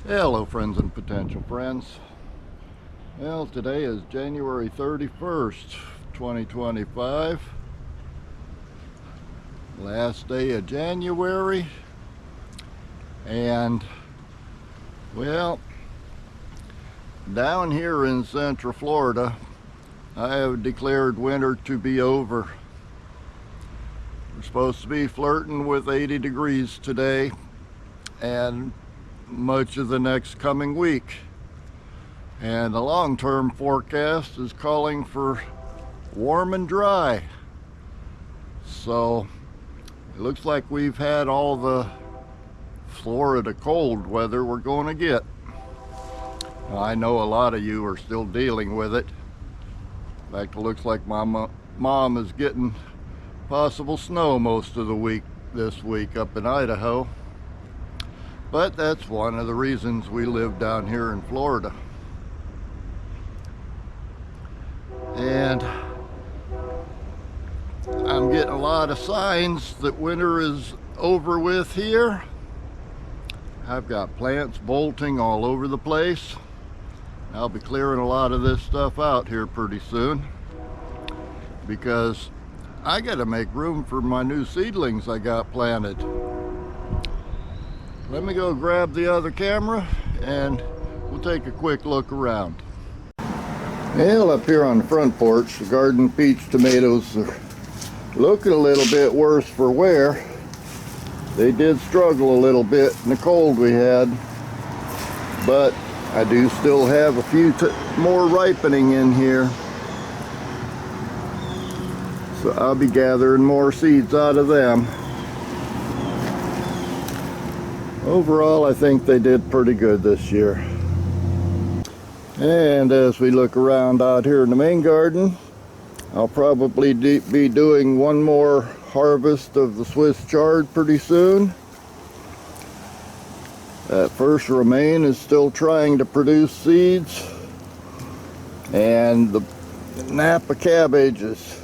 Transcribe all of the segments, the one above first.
Hello friends and potential friends. Well, today is January 31st, 2025. Last day of January. And, well, down here in Central Florida, I have declared winter to be over. We're supposed to be flirting with 80 degrees today and much of the next coming week, and the long-term forecast is calling for warm and dry. So it looks like we've had all the Florida cold weather we're going to get. Now, I know a lot of you are still dealing with it. In fact, it looks like my mom is getting possible snow most of the week this week up in Idaho. But that's one of the reasons we live down here in Florida. And I'm getting a lot of signs that winter is over with here. I've got plants bolting all over the place. I'll be clearing a lot of this stuff out here pretty soon, because I got to make room for my new seedlings I got planted. Let me go grab the other camera and we'll take a quick look around. Well, up here on the front porch, the garden peach tomatoes are looking a little bit worse for wear. They did struggle a little bit in the cold we had, but I do still have a few more ripening in here. So I'll be gathering more seeds out of them. Overall, I think they did pretty good this year. And as we look around out here in the main garden, I'll probably be doing one more harvest of the Swiss chard pretty soon. That first romaine is still trying to produce seeds, and the Napa cabbage is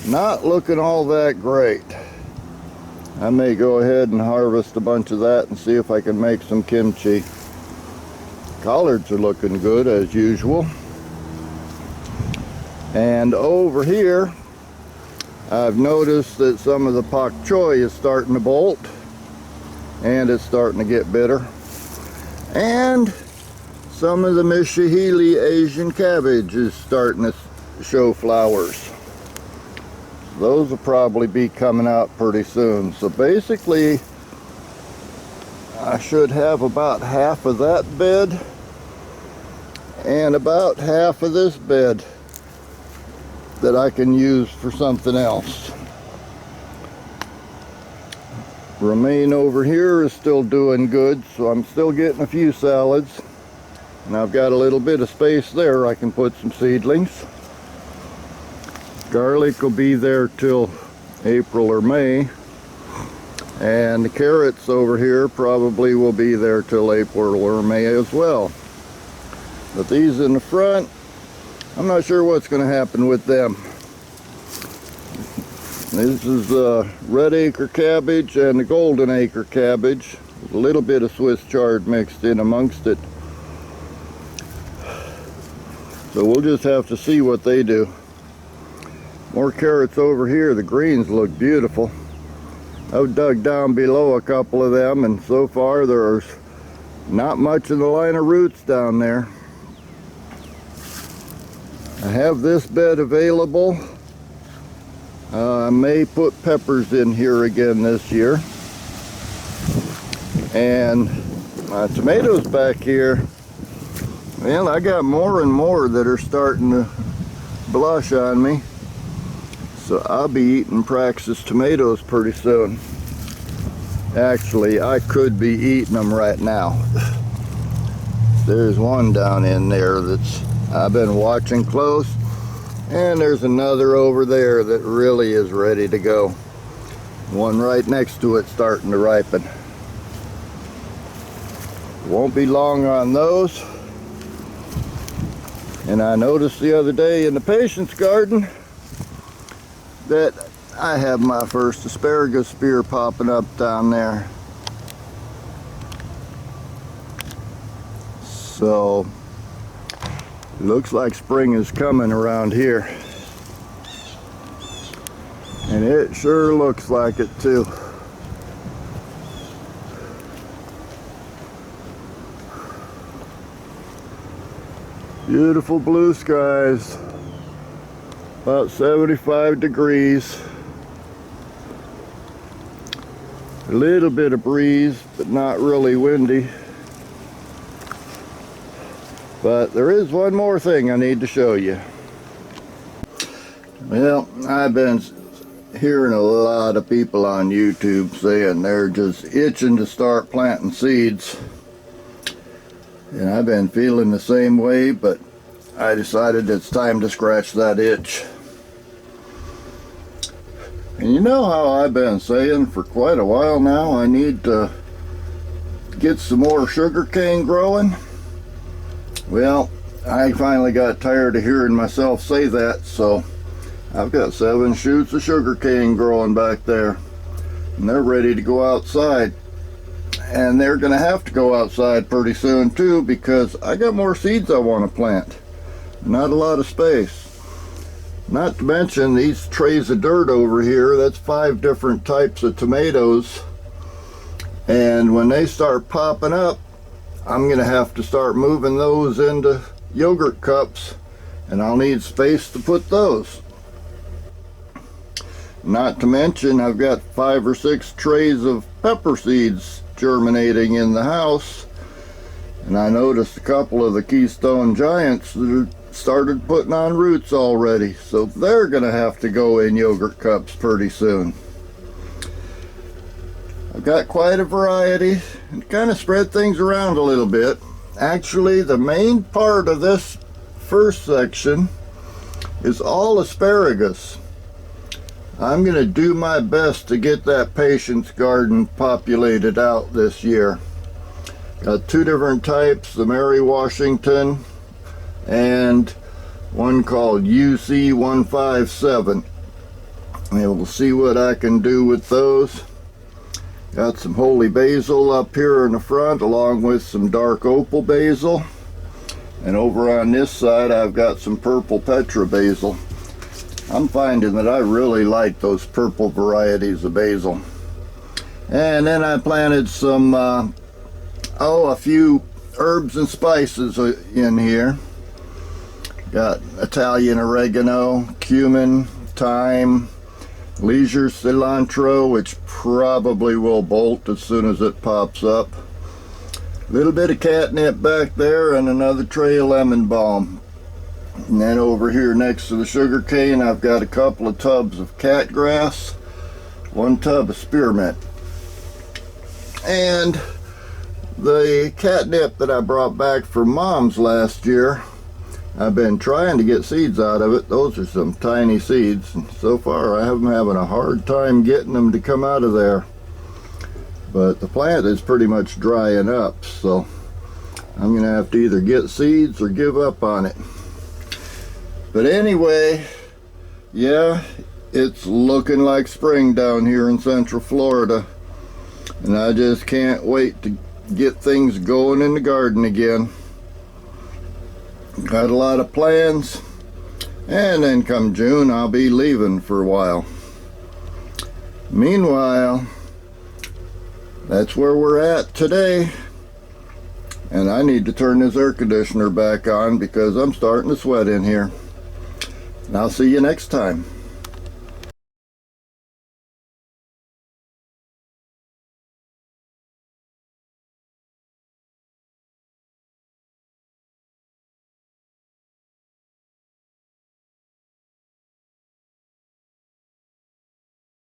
not looking all that great. I may go ahead and harvest a bunch of that and see if I can make some kimchi. Collards are looking good as usual. And over here, I've noticed that some of the pak choi is starting to bolt, and it's starting to get bitter. And some of the mishahili Asian cabbage is starting to show flowers. Those will probably be coming out pretty soon. So basically, I should have about half of that bed and about half of this bed that I can use for something else. Romaine over here is still doing good, so I'm still getting a few salads. And I've got a little bit of space there I can put some seedlings. Garlic will be there till April or May, and the carrots over here probably will be there till April or May as well. But these in the front, I'm not sure what's going to happen with them. This is the red acre cabbage and the golden acre cabbage, with a little bit of Swiss chard mixed in amongst it. So we'll just have to see what they do. More carrots over here. The greens look beautiful. I've dug down below a couple of them, and so far there's not much in the line of roots down there. I have this bed available. I may put peppers in here again this year. And my tomatoes back here, well, I got more and more that are starting to blush on me. So I'll be eating Praxis tomatoes pretty soon. Actually, I could be eating them right now. There's one down in there that's I've been watching close, and there's another over there that really is ready to go. One right next to it starting to ripen. Won't be long on those. And I noticed the other day in the patient's garden that I have my first asparagus spear popping up down there. So looks like spring is coming around here, and it sure looks like it too. Beautiful blue skies, about 75 degrees. A little bit of breeze, but not really windy. But there is one more thing I need to show you. Well, I've been hearing a lot of people on YouTube saying they're just itching to start planting seeds. And I've been feeling the same way, but I decided it's time to scratch that itch. And you know how I've been saying for quite a while now, I need to get some more sugarcane growing? Well, I finally got tired of hearing myself say that, so I've got 7 shoots of sugarcane growing back there. And they're ready to go outside. And they're going to have to go outside pretty soon too, because I got more seeds I want to plant. Not a lot of space. Not to mention these trays of dirt over here, that's 5 different types of tomatoes. And when they start popping up, I'm going to have to start moving those into yogurt cups, and I'll need space to put those. Not to mention I've got 5 or 6 trays of pepper seeds germinating in the house, and I noticed a couple of the Keystone Giants that started putting on roots already, so they're gonna have to go in yogurt cups pretty soon. I've got quite a variety and kind of spread things around a little bit. Actually, the main part of this first section is all asparagus. I'm going to do my best to get that patience garden populated out this year. Got 2 different types, the Mary Washington and one called UC 157. And we'll see what I can do with those. Got some holy basil up here in the front along with some dark opal basil. And over on this side I've got some purple Petra basil. I'm finding that I really like those purple varieties of basil. And then I planted some, a few herbs and spices in here. Got Italian oregano, cumin, thyme, leisure cilantro, which probably will bolt as soon as it pops up. A little bit of catnip back there and another tray of lemon balm. And then over here next to the sugar cane, I've got a couple of tubs of catgrass, 1 tub of spearmint. And the catnip that I brought back from Mom's last year, I've been trying to get seeds out of it. Those are some tiny seeds, and so far I'm having a hard time getting them to come out of there. But the plant is pretty much drying up, so I'm gonna have to either get seeds or give up on it. But anyway, yeah, it's looking like spring down here in Central Florida, and I just can't wait to get things going in the garden again. Got a lot of plans, and then come June I'll be leaving for a while. Meanwhile, that's where we're at today, and I need to turn this air conditioner back on because I'm starting to sweat in here. And I'll see you next time.